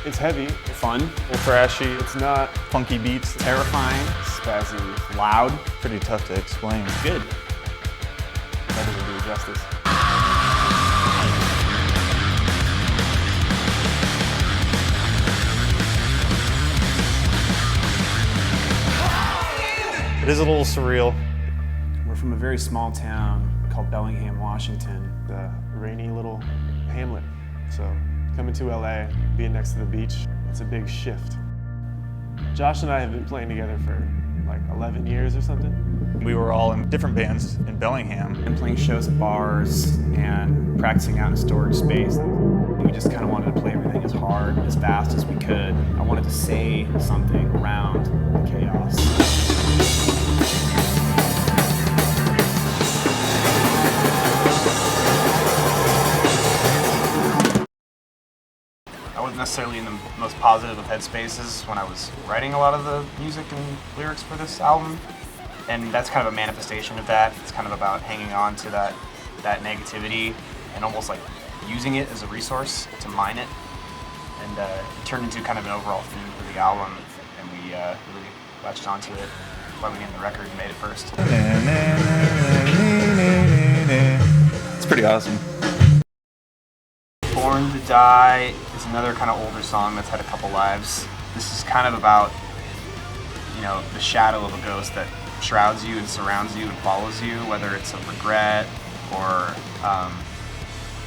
It's heavy, Fun, thrashy. It's not Funky beats. terrifying, spazzy. loud, Pretty tough to explain. good. That doesn't do it justice. It is a little surreal. We're from a very small town called Bellingham, Washington. A rainy little hamlet. So coming to LA, being next to the beach, it's a big shift. Josh and I have been playing together for like 11 years or something. We were all in different bands in Bellingham. And playing shows at bars and practicing out in a storage space. We just kind of wanted to play everything as hard, as fast as we could. I wanted to say something around the chaos. I wasn't necessarily in the most positive of headspaces when I was writing a lot of the music and lyrics for this album. And that's kind of a manifestation of that. It's kind of about hanging on to that negativity and almost like using it as a resource to mine it. And it turned into kind of an overall theme for the album, and we really latched onto it by we named the record and made it first. It's pretty awesome. Born to Die is another kind of older song that's had a couple lives. This is kind of about, you know, the shadow of a ghost that shrouds you and surrounds you and follows you, whether it's a regret or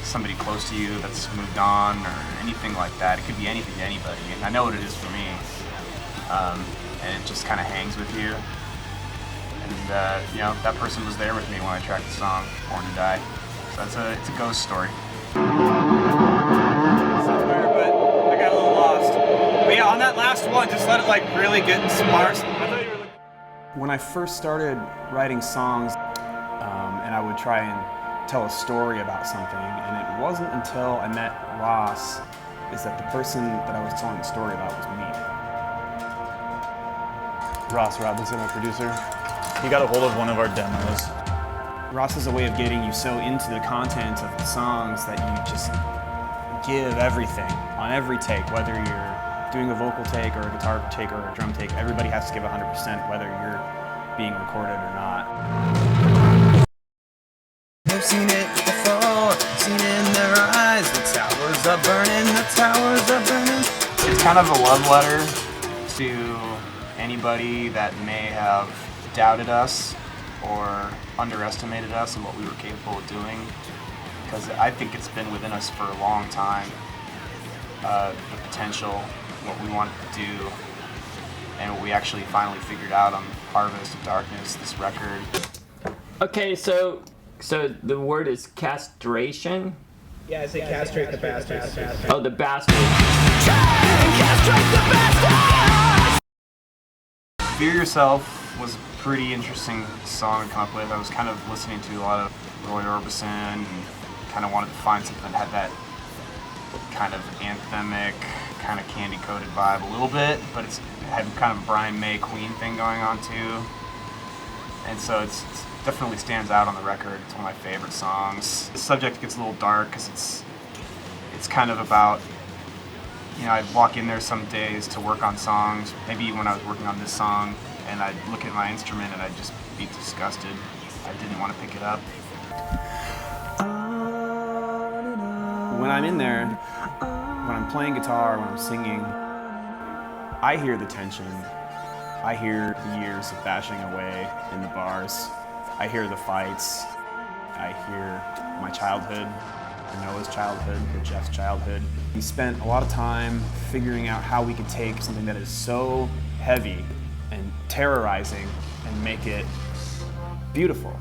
somebody close to you that's moved on or anything like that. It could be anything to anybody, and I know what it is for me. And it just kind of hangs with you. And you know, that person was there with me when I tracked the song Born to Die. So it's a ghost story. Somewhere, but I got a little lost. But yeah, on that last one, just let it like really get sparse. When I first started writing songs, and I would try and tell a story about something, and it wasn't until I met Ross is that the person that I was telling the story about was me. Ross Robinson, our producer. He got a hold of one of our demos. Ross is a way of getting you so into the content of the songs that you just give everything on every take, whether you're doing a vocal take or a guitar take or a drum take. Everybody has to give 100% whether you're being recorded or not. I've seen it before, seen it in their eyes. The towers are burning, the towers are burning. It's kind of a love letter to anybody that may have doubted us or underestimated us and what we were capable of doing, because I think it's been within us for a long time, the potential, what we wanted to do, and what we actually finally figured out on Harvest of Darkness, this record. Okay, so the word is castration? Yeah, I say castrate the bastards. Oh, the bastard. Fear Yourself was a pretty interesting song to come up with. I was kind of listening to a lot of Roy Orbison and kind of wanted to find something that had that kind of anthemic, kind of candy-coated vibe a little bit, but it had kind of a Brian May Queen thing going on too. And so it's definitely stands out on the record. It's one of my favorite songs. The subject gets a little dark because it's kind of about, you know, I'd walk in there some days to work on songs, maybe even when I was working on this song, and I'd look at my instrument and I'd just be disgusted. I didn't want to pick it up. When I'm in there, when I'm playing guitar, when I'm singing, I hear the tension. I hear the years of bashing away in the bars. I hear the fights. I hear my childhood, or Noah's childhood, or Jeff's childhood. We spent a lot of time figuring out how we could take something that is so heavy and terrorizing and make it beautiful.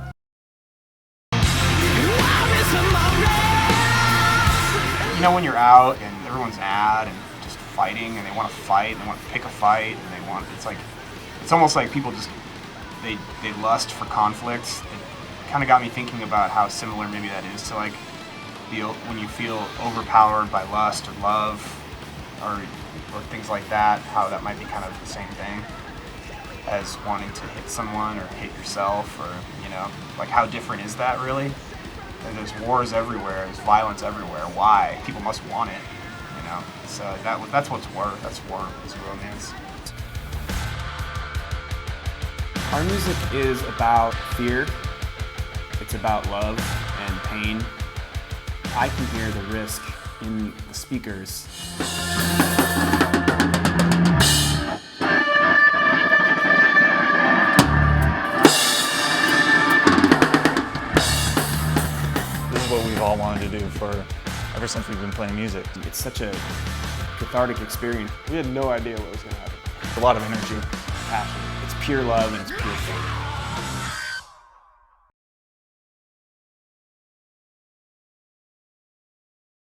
You know, when you're out and everyone's mad and just fighting and they want to fight and they want to pick a fight and they want, it's almost like people just, they lust for conflict. It kind of got me thinking about how similar maybe that is to like when you feel overpowered by lust or love or things like that, how that might be kind of the same thing as wanting to hit someone or hit yourself, or, you know, like how different is that really? And there's wars everywhere, there's violence everywhere. Why? People must want it, you know. So that's what's work. That's work. It's romance. Our music is about fear. It's about love and pain. I can hear the risk in the speakers. This is what we've all wanted to do ever since we've been playing music. It's such a cathartic experience. We had no idea what was going to happen. It's a lot of energy. Passion. It's pure love and it's pure faith.